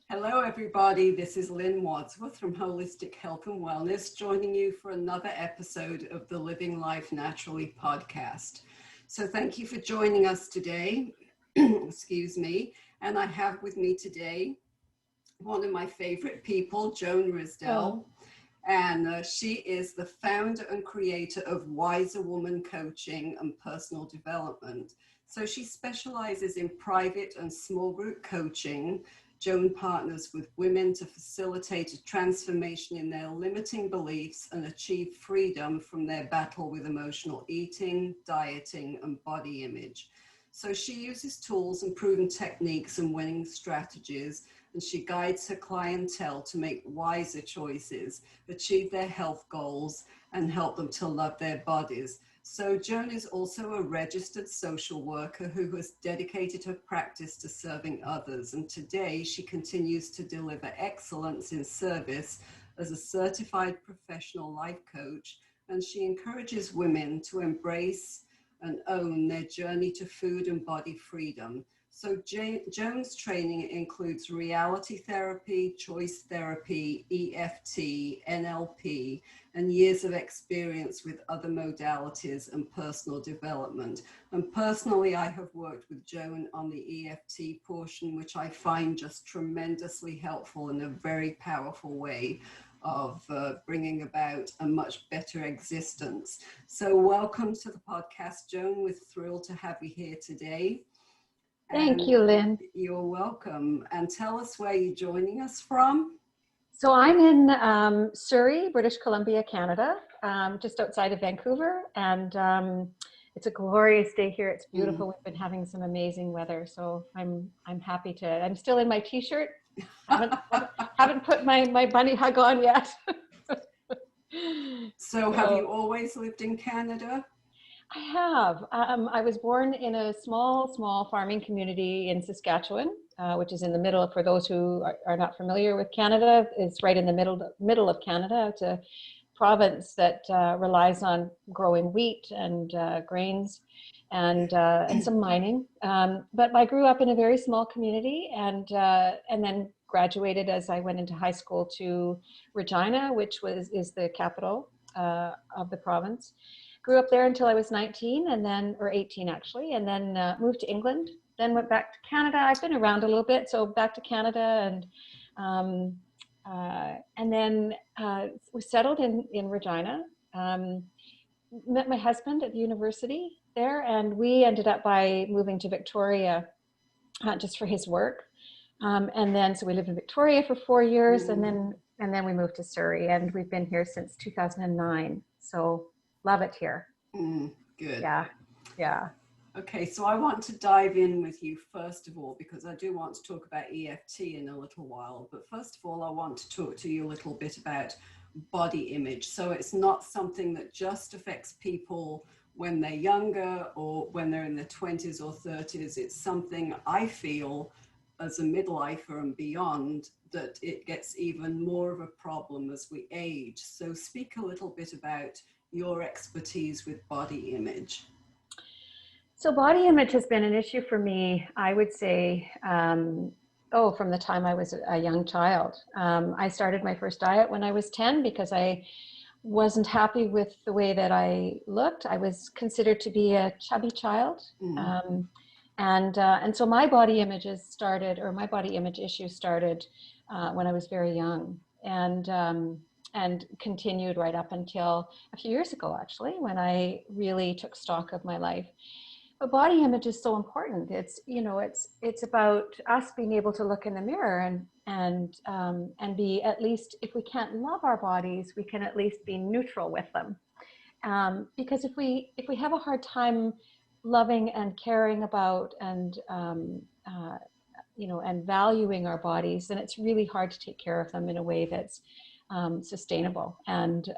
Hello, everybody. This is Lynne Wadsworth from Holistic Health and Wellness, joining you for another episode of the Living Life Naturally podcast. So thank you for joining us today. Excuse me. And I have with me today one of my favorite people, Joan Risdell. And she is the founder and creator of Wiser Woman Coaching and Personal Development. So she specializes in private and small group coaching. Joan partners with women to facilitate a transformation in their limiting beliefs and achieve freedom from their battle with emotional eating, dieting, and body image. So she uses tools and proven techniques and winning strategies, and she guides her clientele to make wiser choices, achieve their health goals, and help them to love their bodies. So Joan is also a registered social worker who has dedicated her practice to serving others. And today she continues to deliver excellence in service as a certified professional life coach. And she encourages women to embrace and own their journey to food and body freedom. So Joan's training includes reality therapy, choice therapy, EFT, NLP, and years of experience with other modalities and personal development. And personally, I have worked with Joan on the EFT portion, which I find just tremendously helpful in a very powerful way of bringing about a much better existence. So welcome to the podcast, Joan. We're thrilled to have you here today. Thank you, Lynne. You're welcome. And tell us where you're joining us from. So I'm in Surrey, British Columbia, Canada, just outside of Vancouver. And it's a glorious day here. It's beautiful. We've been having some amazing weather. So I'm happy to, I'm still in my t-shirt. haven't put my bunny hug on yet. So have you always lived in Canada? I have. I was born in a small farming community in Saskatchewan, which is in the middle. For those who are not familiar with Canada, it's right in the middle of Canada. It's a province that relies on growing wheat and grains and some mining. But I grew up in a very small community and then graduated as I went into high school to Regina, which is the capital of the province. Grew up there until I was 19 or 18 actually, and then moved to England, then went back to Canada. I've been around a little bit, so back to Canada and then was settled in Regina. Met my husband at the university there, and we ended up by moving to Victoria just for his work. And then, so we lived in Victoria for 4 years, and then we moved to Surrey, and we've been here since 2009. So love it here. Good. Yeah. Okay, so I want to dive in with you first of all, because I do want to talk about EFT in a little while. But first of all, I want to talk to you a little bit about body image. So it's not something that just affects people when they're younger or when they're in their 20s or 30s. It's something I feel as a midlifer and beyond that it gets even more of a problem as we age. So speak a little bit about your expertise with body image. So body image has been an issue for me, I would say, from the time I was a young child. I started my first diet when I was 10 because I wasn't happy with the way that I looked. I was considered to be a chubby child. And so my body image issues started when I was very young, and continued right up until a few years ago, actually, when I really took stock of my life. But body image is so important. It's about us being able to look in the mirror and be, at least, if we can't love our bodies, we can at least be neutral with them. Because if we have a hard time loving and caring about and valuing our bodies, then it's really hard to take care of them in a way that's sustainable and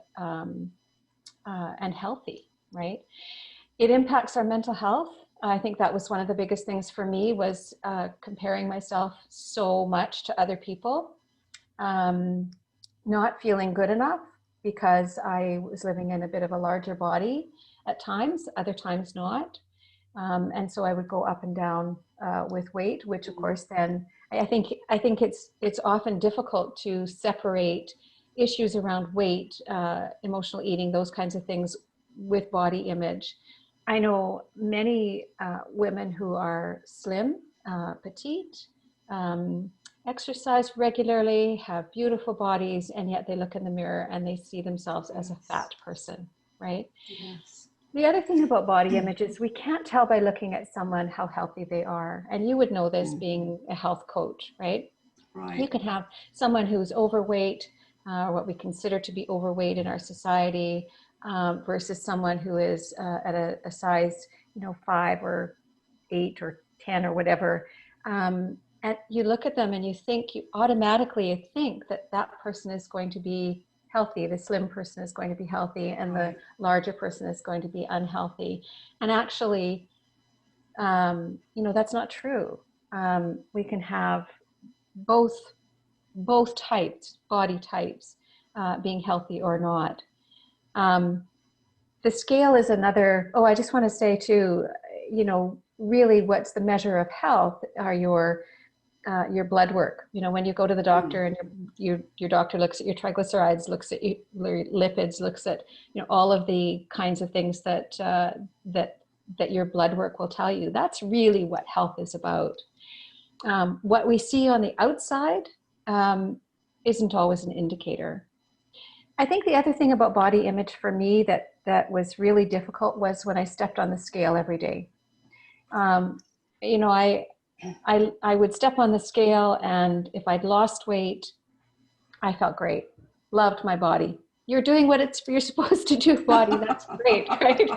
healthy, right? It impacts our mental health. I think that was one of the biggest things for me, was comparing myself so much to other people, not feeling good enough because I was living in a bit of a larger body at times, other times not. And so I would go up and down with weight, which of course then I think it's often difficult to separate issues around weight, emotional eating, those kinds of things with body image. I know many women who are slim, petite, exercise regularly, have beautiful bodies, and yet they look in the mirror and they see themselves as a fat person, right? Yes. The other thing about body image is we can't tell by looking at someone how healthy they are. And you would know this being a health coach, right? Right. You can have someone who's overweight, what we consider to be overweight in our society, versus someone who is at a size, 5 or 8 or 10 or whatever. And you look at them and you automatically think that that person is going to be healthy, the slim person is going to be healthy, and the larger person is going to be unhealthy. And actually, that's not true. We can have both types, body types, being healthy or not. The scale is another. Oh, I just want to say too, really what's the measure of health are your blood work. When you go to the doctor and your doctor looks at your triglycerides, looks at your lipids, looks at all of the kinds of things that your blood work will tell you. That's really what health is about. What we see on the outside isn't always an indicator. I think the other thing about body image for me that was really difficult was when I stepped on the scale every day. I would step on the scale, and if I'd lost weight, I felt great. Loved my body. You're doing what you're supposed to do, body. That's great, right?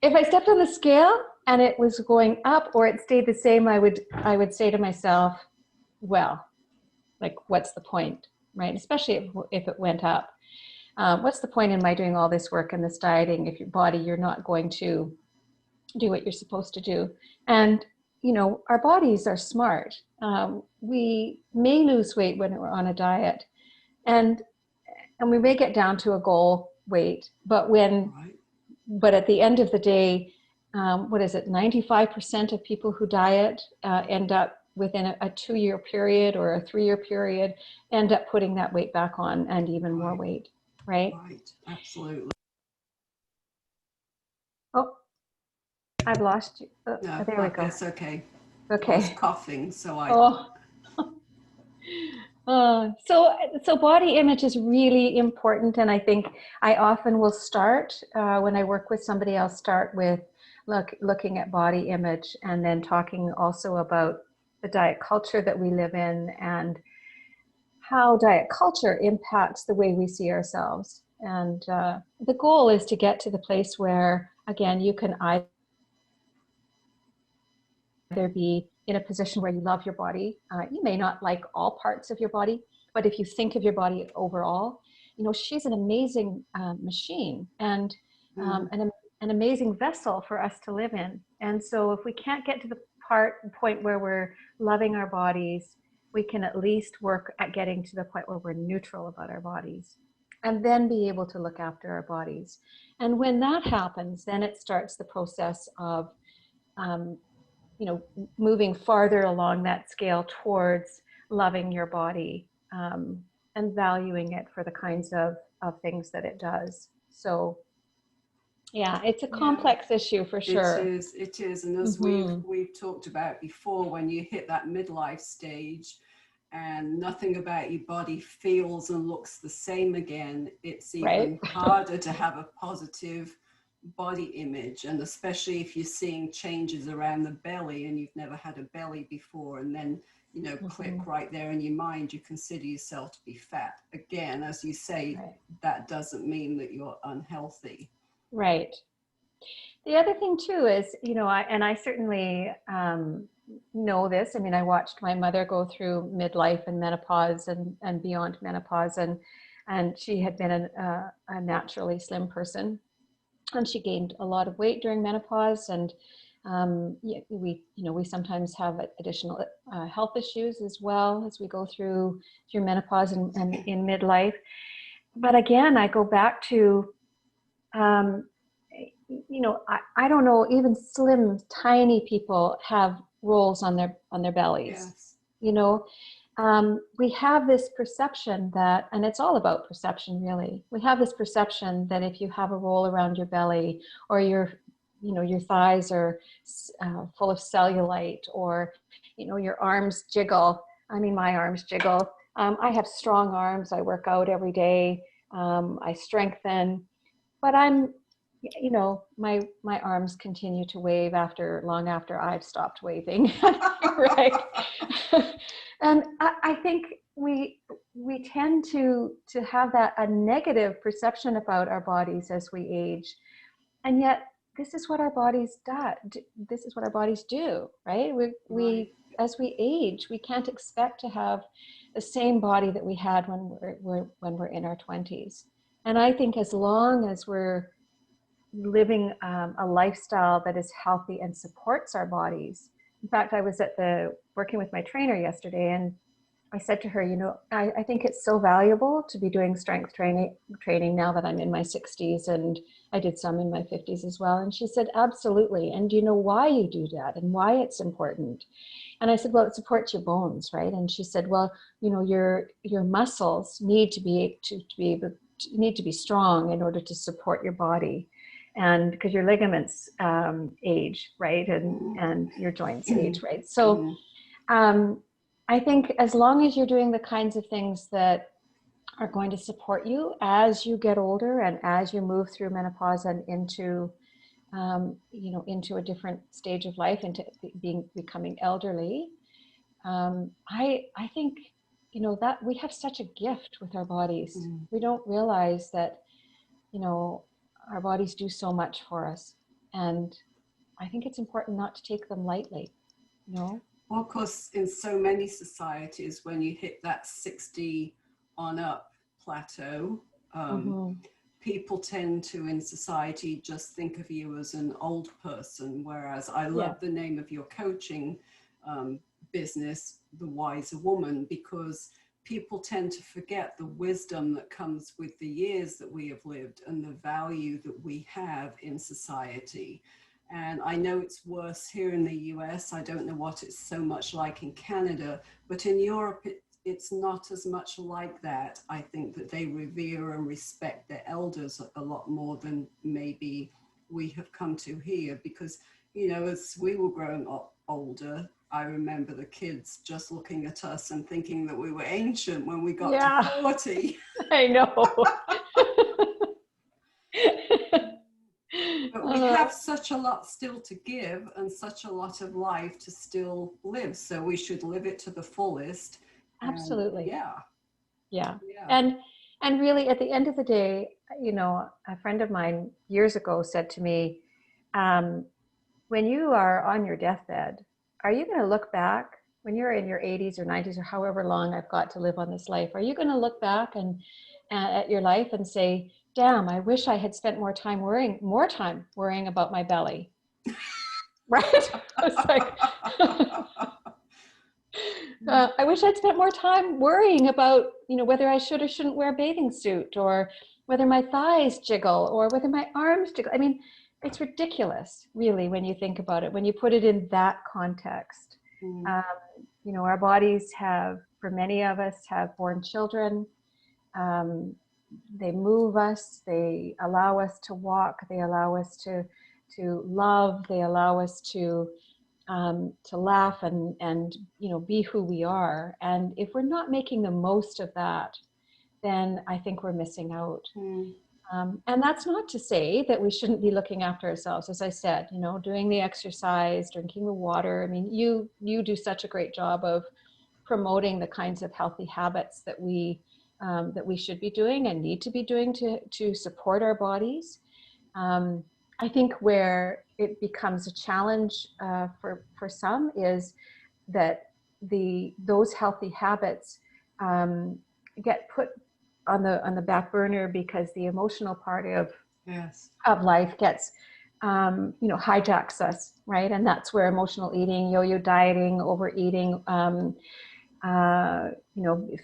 If I stepped on the scale and it was going up or it stayed the same, I would say to myself, well, like, what's the point, right? Especially if it went up. What's the point in my doing all this work and this dieting if your body, you're not going to do what you're supposed to do? And our bodies are smart. We may lose weight when we're on a diet, and we may get down to a goal weight, but at the end of the day, 95% of people who diet end up within a 2-year period or a 3-year period, end up putting that weight back on and even more weight, right? Right, absolutely. Oh, I've lost you. No, there we go. It's okay. Okay. I was coughing, so I... So body image is really important, and I think I often will start when I work with somebody. I'll start with looking at body image, and then talking also about the diet culture that we live in and how diet culture impacts the way we see ourselves. And the goal is to get to the place where, again, you can either be in a position where you love your body. You may not like all parts of your body, but if you think of your body overall, she's an amazing machine and an amazing vessel for us to live in. And so if we can't get to the point where we're loving our bodies, we can at least work at getting to the point where we're neutral about our bodies, and then be able to look after our bodies. And when that happens, then it starts the process of moving farther along that scale towards loving your body and valuing it for the kinds of things that it does. So yeah, it's a complex issue for sure. It is. And as we've talked about before, when you hit that midlife stage and nothing about your body feels and looks the same again, it's even harder to have a positive body image. And especially if you're seeing changes around the belly and you've never had a belly before, and then click right there in your mind, you consider yourself to be fat. Again, as you say, that doesn't mean that you're unhealthy. Right. The other thing too is, I certainly know this. I mean, I watched my mother go through midlife and menopause and beyond menopause, and she had been a naturally slim person, and she gained a lot of weight during menopause, and we sometimes have additional health issues as well as we go through menopause and in midlife. But again, I go back to I don't know, even slim, tiny people have rolls on their bellies. Yes. you know. We have this perception that, and it's all about perception really, we have this perception that if you have a roll around your belly, or your thighs are full of cellulite, or your arms jiggle. I mean, my arms jiggle. I have strong arms. I work out every day. I strengthen, but my arms continue to wave long after I've stopped waving. Right. And I think we tend to have a negative perception about our bodies as we age, and yet this is what our bodies do. This is what our bodies do, right? We as we age, we can't expect to have the same body that we had when we're in our 20s. And I think as long as we're living a lifestyle that is healthy and supports our bodies. In fact, I was working with my trainer yesterday, and I said to her, I think it's so valuable to be doing strength training now that I'm in my 60s, and I did some in my 50s as well. And she said, absolutely. And do you know why you do that and why it's important? And I said, well, it supports your bones, right? And she said, well, your muscles need to be strong in order to support your body. And because your ligaments age, right? And your joints age, right? So I think as long as you're doing the kinds of things that are going to support you as you get older and as you move through menopause and into a different stage of life, into becoming elderly, I think, that we have such a gift with our bodies. We don't realize that, our bodies do so much for us. And I think it's important not to take them lightly, Well, of course, in so many societies, when you hit that 60 on up plateau, people tend to, in society, just think of you as an old person. Whereas I love the name of your coaching business, The Wiser Woman, because people tend to forget the wisdom that comes with the years that we have lived and the value that we have in society. And I know it's worse here in the US. I don't know what it's so much like in Canada, but in Europe, it's not as much like that. I think that they revere and respect their elders a lot more than maybe we have come to here, because, as we were growing up older, I remember the kids just looking at us and thinking that we were ancient when we got to 40. I know. But we have such a lot still to give and such a lot of life to still live. So we should live it to the fullest. Absolutely. Yeah. And really, at the end of the day, a friend of mine years ago said to me, when you are on your deathbed, are you going to look back when you're in your 80s or 90s or however long I've got to live on this life? Are you going to look back at your life and say, damn, I wish I had spent more time worrying about my belly? Right? I was like, I wish I'd spent more time worrying about, whether I should or shouldn't wear a bathing suit, or whether my thighs jiggle, or whether my arms jiggle. I mean, it's ridiculous, really, when you think about it, when you put it in that context. Our bodies for many of us, have born children. They move us, they allow us to walk, they allow us to love, they allow us to laugh and be who we are. And if we're not making the most of that, then I think we're missing out. And that's not to say that we shouldn't be looking after ourselves. As I said, doing the exercise, drinking the water. I mean, you do such a great job of promoting the kinds of healthy habits that we should be doing and need to be doing to support our bodies. I think where it becomes a challenge for some is that those healthy habits get put on the back burner because the emotional part of life gets hijacks us, right? And that's where emotional eating, yo-yo dieting, overeating,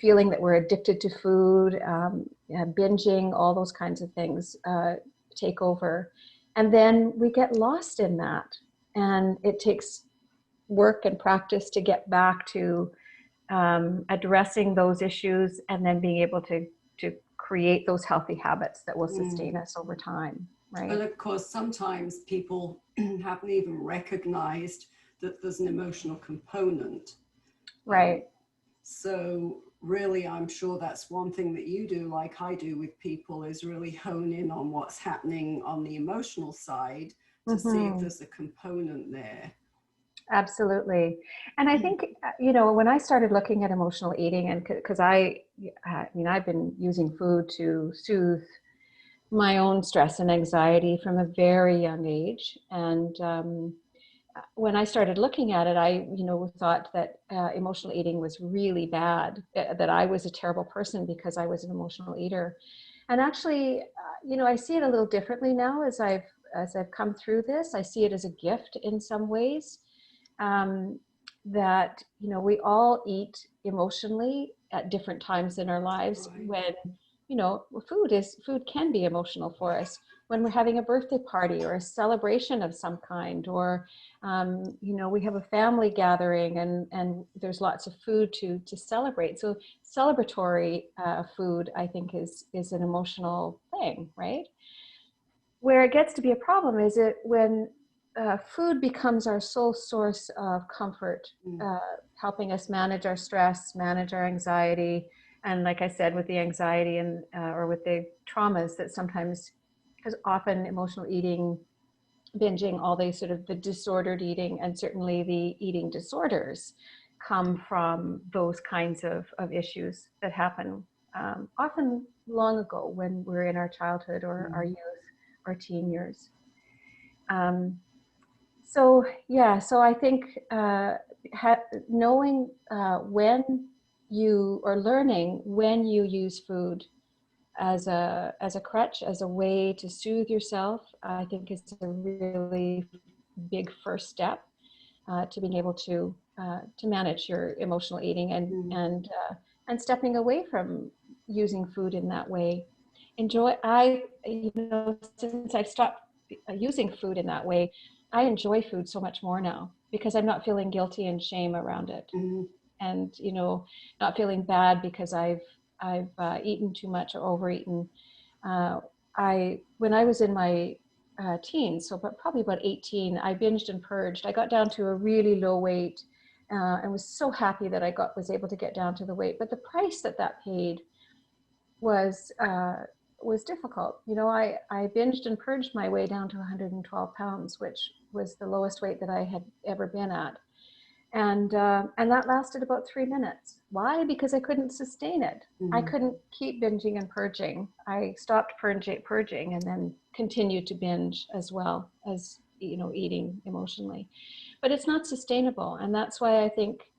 feeling that we're addicted to food, binging, all those kinds of things take over. And then we get lost in that. And it takes work and practice to get back to addressing those issues, and then being able to create those healthy habits that will sustain us over time, right? And of course, sometimes people haven't even recognized that there's an emotional component. Right. So really, I'm sure that's one thing that you do, like I do with people, is really hone in on what's happening on the emotional side to see if there's a component there. Absolutely. And I think, when I started looking at emotional eating, and because I've been using food to soothe my own stress and anxiety from a very young age. And when I started looking at it, I, thought that emotional eating was really bad, that I was a terrible person because I was an emotional eater. And actually, I see it a little differently now as I've come through this. I see it as a gift in some ways. That we all eat emotionally at different times in our lives. Right. When food can be emotional for us when we're having a birthday party or a celebration of some kind, or we have a family gathering and there's lots of food to celebrate. So celebratory food, I think, is an emotional thing, right? Where it gets to be a problem is when food becomes our sole source of comfort, helping us manage our stress, manage our anxiety. And like I said, with the anxiety and or with the traumas that sometimes, because often emotional eating, binging, all the sort of the disordered eating, and certainly the eating disorders come from those kinds of issues that happen often long ago when we're in our childhood or our youth or teen years. So I think knowing when you, or learning when you use food as a crutch, as a way to soothe yourself, I think is a really big first step to being able to manage your emotional eating and stepping away from using food in that way. Since I've stopped using food in that way, I enjoy food so much more now because I'm not feeling guilty and shame around it. And not feeling bad because I've eaten too much or overeaten. When I was in my teens, probably about 18, I binged and purged. I got down to a really low weight and was so happy that I was able to get down to the weight. But the price that paid was difficult. I binged and purged my way down to 112 pounds, which was the lowest weight that I had ever been at. And that lasted about 3 minutes. Why? Because I couldn't sustain it. I couldn't keep binging and purging. I stopped purging and then continued to binge as well as, eating emotionally. But it's not sustainable. And that's why I think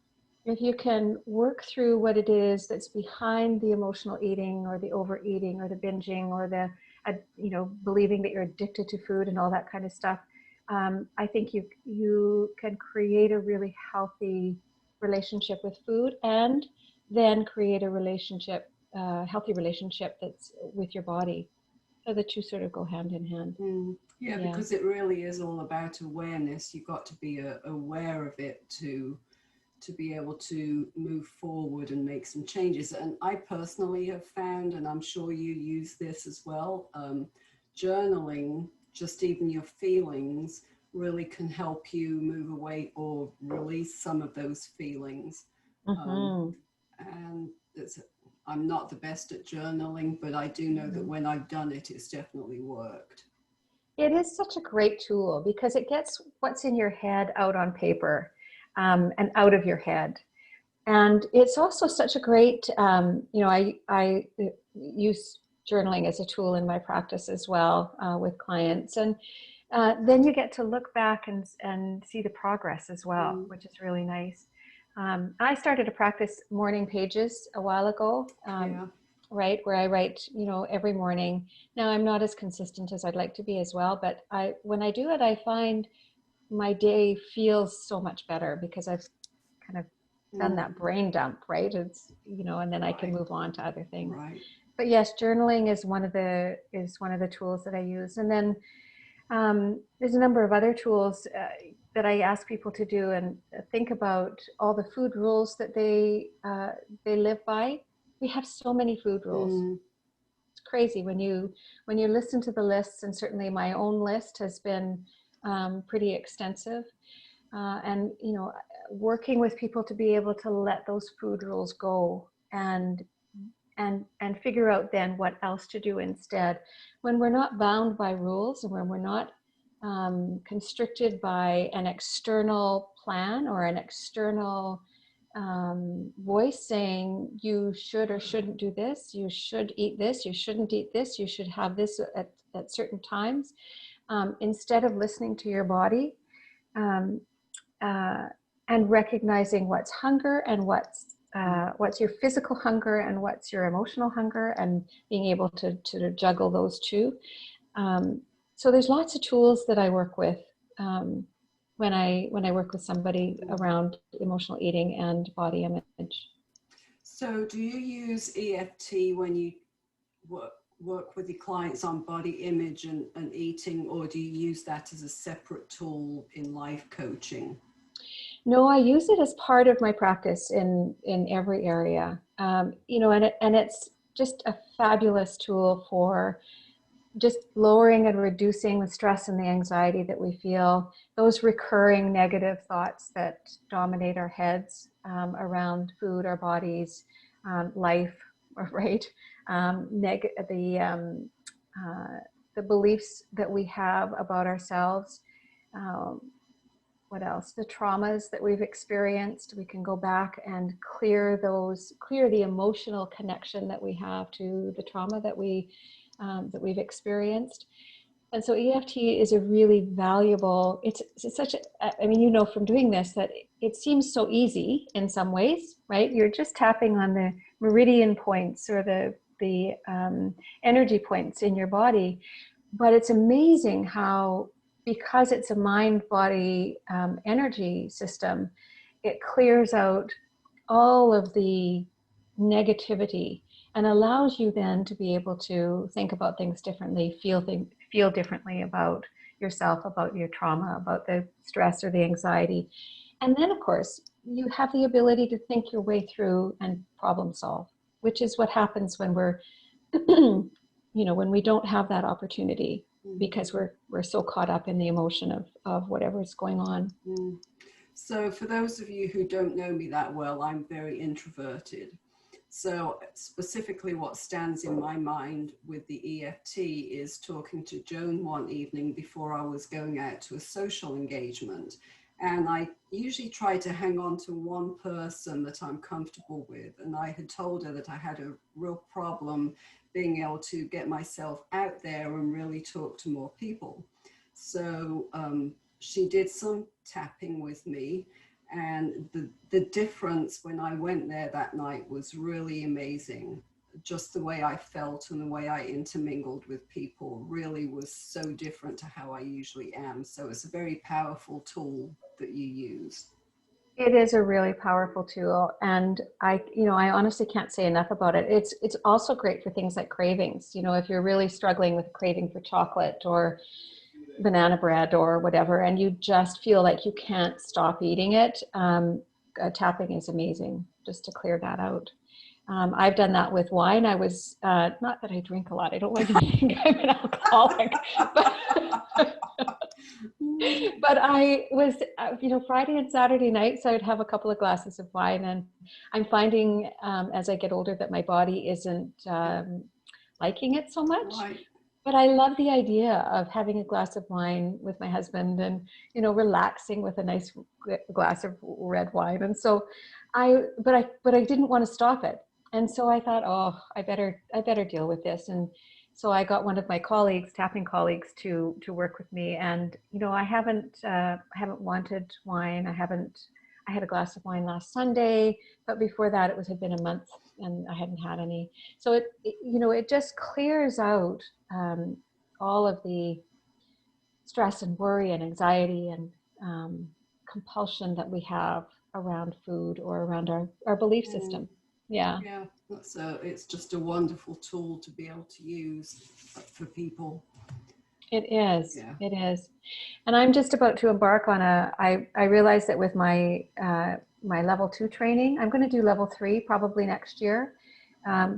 if you can work through what it is that's behind the emotional eating or the overeating or the binging or the, believing that you're addicted to food and all that kind of stuff, I think you can create a really healthy relationship with food, and then create a healthy relationship that's with your body. So the two sort of go hand in hand. Yeah, because it really is all about awareness. You've got to be aware of it to be able to move forward and make some changes. And I personally have found, and I'm sure you use this as well, journaling, just even your feelings, really can help you move away or release some of those feelings. And I'm not the best at journaling, but I do know that when I've done it, it's definitely worked. It is such a great tool because it gets what's in your head out on paper and out of your head. And it's also such a great, I use journaling as a tool in my practice as well with clients. And then you get to look back and see the progress as well, which is really nice. I started to practice morning pages a while ago, right, where I write, every morning. Now I'm not as consistent as I'd like to be as well, but when I do it, I find my day feels so much better because I've kind of done that brain dump, right? It's, and then I can move on to other things. Right. But yes, journaling is one of the tools that I use. And then there's a number of other tools. I ask people to do and think about all the food rules that they live by. We have so many food rules. It's crazy when you listen to the lists, and certainly my own list has been pretty extensive. And working with people to be able to let those food rules go and figure out then what else to do instead. When we're not bound by rules, and when we're not constricted by an external plan or an external voice saying you should or shouldn't do this, you should eat this, you shouldn't eat this, you should have this at certain times, instead of listening to your body and recognizing what's hunger and what's your physical hunger and what's your emotional hunger, and being able to juggle those two. So there's lots of tools that I work with when I work with somebody around emotional eating and body image. So do you use EFT when you work with your clients on body image and eating, or do you use that as a separate tool in life coaching? No, I use it as part of my practice in every area. And it's just a fabulous tool for just lowering and reducing the stress and the anxiety that we feel, those recurring negative thoughts that dominate our heads around food, our bodies, life, right? The beliefs that we have about ourselves. What else? The traumas that we've experienced. We can go back and clear the emotional connection that we have to the trauma that we've experienced. And so EFT is a really valuable, it's such a, I mean, from doing this that it seems so easy in some ways, right? You're just tapping on the meridian points or the energy points in your body. But it's amazing how, because it's a mind-body energy system, it clears out all of the negativity and allows you then to be able to think about things differently, feel differently about yourself, about your trauma, about the stress or the anxiety. And then, of course, you have the ability to think your way through and problem solve, which is what happens when we're, when we don't have that opportunity, because we're so caught up in the emotion of whatever's going on. So for those of you who don't know me that well, I'm very introverted. So specifically what stands in my mind with the EFT is talking to Joan one evening before I was going out to a social engagement. And I usually try to hang on to one person that I'm comfortable with. And I had told her that I had a real problem being able to get myself out there and really talk to more people. So she did some tapping with me, and the difference when I went there that night was really amazing. Just the way I felt and the way I intermingled with people really was so different to how I usually am. So it's a very powerful tool that you use. It is a really powerful tool, and I honestly can't say enough about it. It's also great for things like cravings. If you're really struggling with a craving for chocolate or banana bread or whatever, and you just feel like you can't stop eating it, tapping is amazing just to clear that out. I've done that with wine. I was, not that I drink a lot. I don't want to think I'm an alcoholic, but I was, Friday and Saturday nights, I would have a couple of glasses of wine, and I'm finding as I get older that my body isn't liking it so much. Right. But I love the idea of having a glass of wine with my husband and, relaxing with a nice glass of red wine. And so but I didn't want to stop it. And so I thought, I better deal with this. And so I got one of my tapping colleagues to work with me. And, I haven't wanted wine. I had a glass of wine last Sunday, but before that had been a month and I hadn't had any. So it just clears out all of the stress and worry and anxiety and compulsion that we have around food or around our belief system. Yeah. So it's just a wonderful tool to be able to use for people. It is. Yeah. It is. And I'm just about to embark on I realized that with my my level 2 training, I'm going to do level 3 probably next year.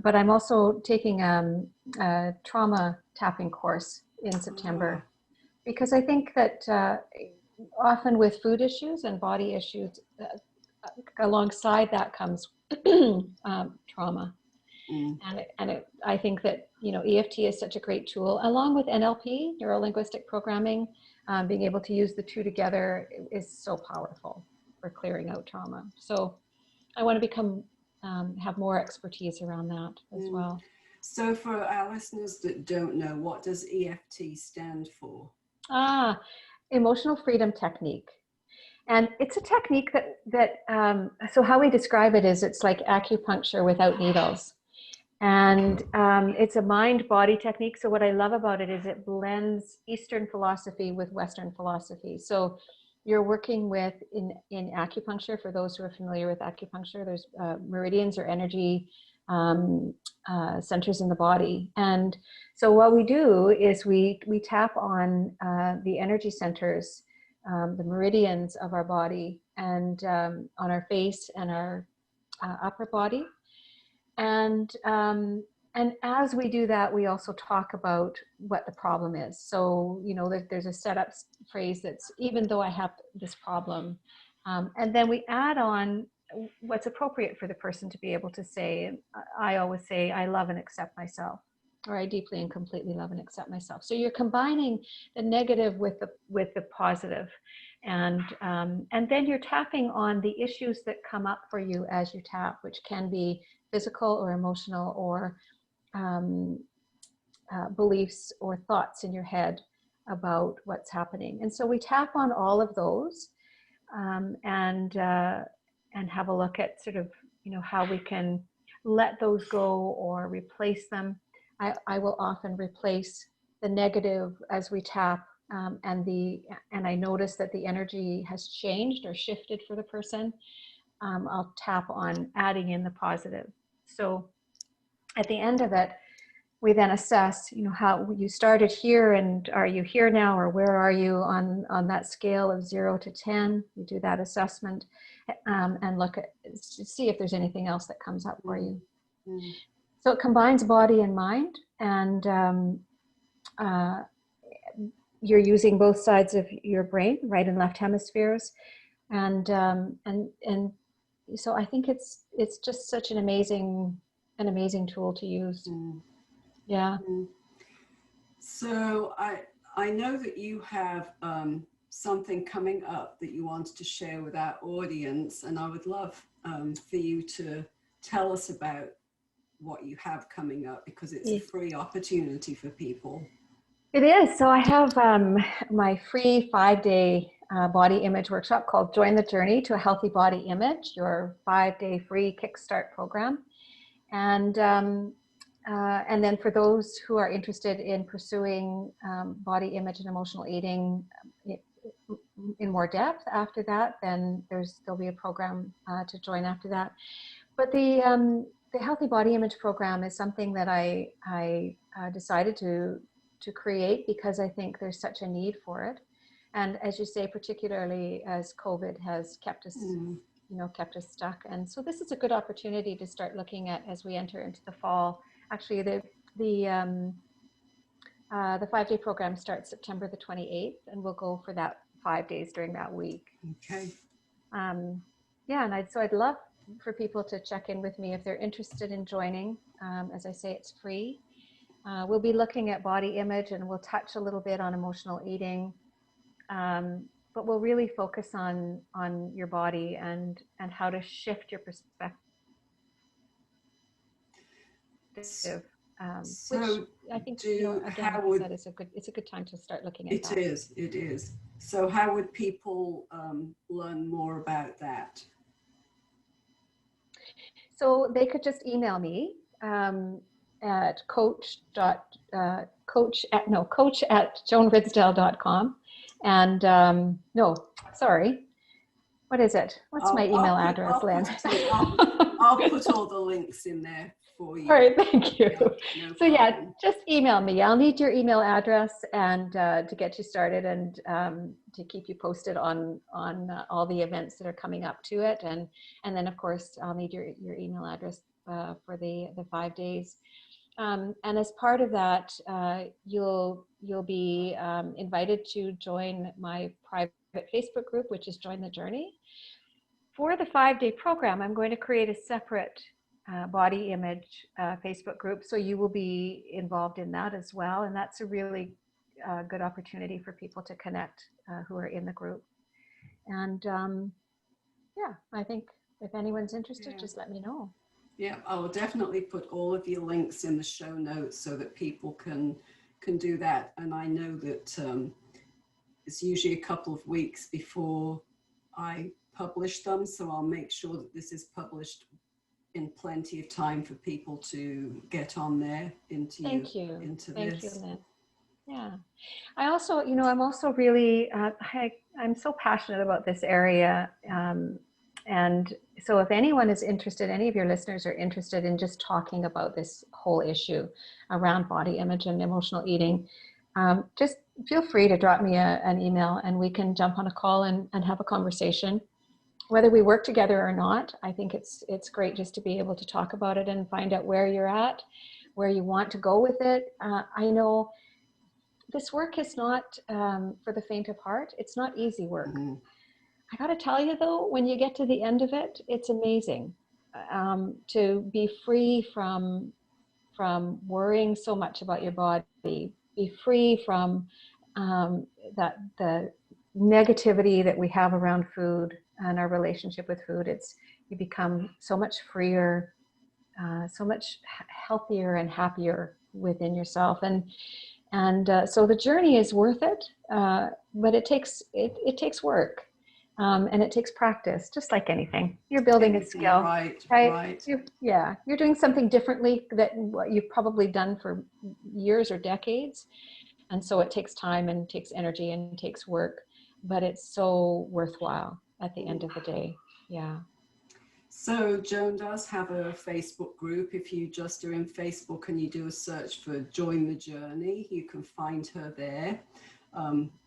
But I'm also taking a trauma tapping course in September, because I think that often with food issues and body issues, alongside that comes trauma. I think that, you know, EFT is such a great tool, along with NLP, neuro-linguistic programming. Being able to use the two together is so powerful for clearing out trauma. So I want to become, have more expertise around that as well. So for our listeners that don't know, what does EFT stand for? Emotional freedom technique. And it's a technique so how we describe it is it's like acupuncture without needles. And it's a mind-body technique. So what I love about it is it blends Eastern philosophy with Western philosophy. So you're working with, in acupuncture, for those who are familiar with acupuncture, there's meridians or energy centers in the body. And so what we do is we tap on the energy centers, the meridians of our body, and on our face and our upper body. And as we do that, we also talk about what the problem is. So, you know, there's a setup phrase that's, even though I have this problem, and then we add on what's appropriate for the person to be able to say. I always say, I love and accept myself, or I deeply and completely love and accept myself. So you're combining the negative with the positive. And then you're tapping on the issues that come up for you as you tap, which can be physical or emotional, or beliefs or thoughts in your head about what's happening. And so we tap on all of those, and have a look at sort of, you know, how we can let those go or replace them. I will often replace the negative as we tap, and I notice that the energy has changed or shifted for the person. I'll tap on adding in the positive. So at the end of it, we then assess, you know, how you started here, and are you here now, or where are you on that scale of 0 to 10? We do that assessment, and look at, see if there's anything else that comes up for you. So it combines body and mind, and you're using both sides of your brain, right and left hemispheres, and so I think it's just such an amazing tool to use. Yeah. So I know that you have something coming up that you wanted to share with our audience, and I would love for you to tell us about what you have coming up, because it's a free opportunity for people. It is. So I have my free 5-day body image workshop called Join the Journey to a Healthy Body Image, your 5-day free kickstart program. And then for those who are interested in pursuing body image and emotional eating in more depth after that, then there'll be a program to join after that. But the Healthy Body Image program is something that I decided to create because I think there's such a need for it. And as you say, particularly as COVID has kept us, kept us stuck. And so this is a good opportunity to start looking at as we enter into the fall. Actually, the 5-day program starts September the 28th, and we'll go for that 5 days during that week. Okay. Yeah, and I'd love for people to check in with me if they're interested in joining. As I say, it's free. We'll be looking at body image, and we'll touch a little bit on emotional eating, but we'll really focus on your body and how to shift your perspective. Which I think, again, like I said, it's a good time to start looking at that. It is. So how would people learn more about that? So they could just email me at coach@joanrisdell.com. And What is it? What's my email address, Lynn? I'll put all the links in there for you. All right, thank you. Yeah, no So yeah, problem. just email me. I'll need your email address and to get you started and to keep you posted on all the events that are coming up to it. And then of course I'll need your email address for the 5 days. And as part of that, you'll be invited to join my private Facebook group, which is Join the Journey. For the 5-day program, I'm going to create a separate body image Facebook group, so you will be involved in that as well. And that's a really good opportunity for people to connect who are in the group. And yeah, I think if anyone's interested, just let me know. Yeah, I will definitely put all of your links in the show notes so that people can do that. And I know that it's usually a couple of weeks before I publish them, so I'll make sure that this is published in plenty of time for people to get on there into Thank you. into Thank this. you, Lynn. Yeah, I also, I'm also really, I'm so passionate about this area. And so if anyone is interested, any of your listeners are interested in just talking about this whole issue around body image and emotional eating, just feel free to drop me an email and we can jump on a call and have a conversation. Whether we work together or not, I think it's great just to be able to talk about it and find out where you're at, where you want to go with it. I know this work is not for the faint of heart. It's not easy work. Mm-hmm. I got to tell you though, when you get to the end of it, it's amazing to be free from worrying so much about your body, be free from the negativity that we have around food and our relationship with food. You become so much freer, so much healthier and happier within yourself. And so the journey is worth it, but it takes work. And it takes practice, just like anything. You're building a skill, right? You're doing something differently that what you've probably done for years or decades. And so it takes time and takes energy and takes work, but it's so worthwhile at the end of the day. Yeah. So Joan does have a Facebook group. If you just do in Facebook and you do a search for Join the Journey, you can find her there.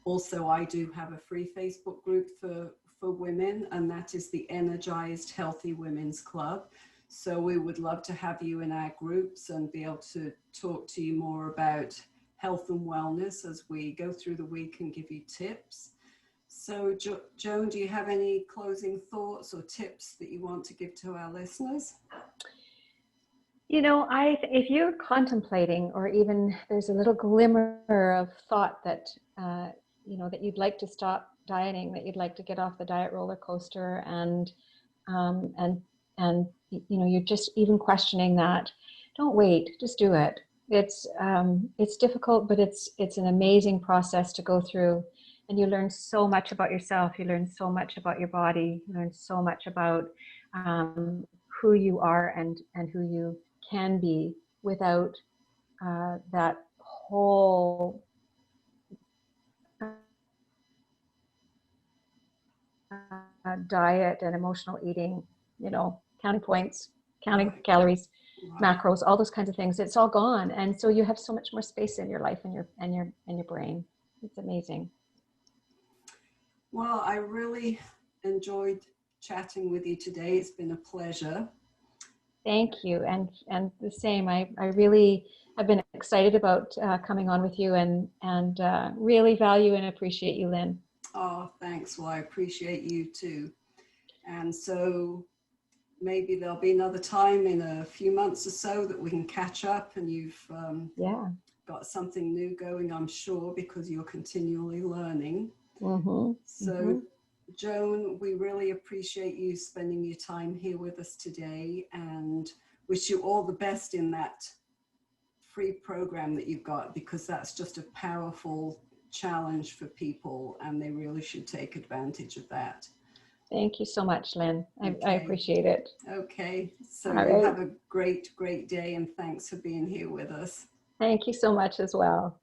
Also, I do have a free Facebook group for women, and that is the Energized Healthy Women's Club. So we would love to have you in our groups and be able to talk to you more about health and wellness as we go through the week and give you tips. So Joan, do you have any closing thoughts or tips that you want to give to our listeners? If you're contemplating, or even there's a little glimmer of thought that, that you'd like to stop dieting, that you'd like to get off the diet roller coaster, and you're just even questioning that, don't wait, just do it. It's difficult, but it's an amazing process to go through. And you learn so much about yourself. You learn so much about your body. You learn so much about who you are and who you can be without that whole diet and emotional eating, counting points, counting calories, macros, all those kinds of things. It's all gone. And so you have so much more space in your life and your brain. It's amazing. Well, I really enjoyed chatting with you today. It's been a pleasure. Thank you. And the same. I really have been excited about coming on with you and really value and appreciate you, Lynn. Oh, thanks. Well, I appreciate you too. And so maybe there'll be another time in a few months or so that we can catch up, and you've got something new going, I'm sure, because you're continually learning. Mm-hmm. So Joan, we really appreciate you spending your time here with us today, and wish you all the best in that free program that you've got, because that's just a powerful challenge for people and they really should take advantage of that. Thank you so much, Lynn. I appreciate it. Okay. So you have a great day, and thanks for being here with us. Thank you so much as well.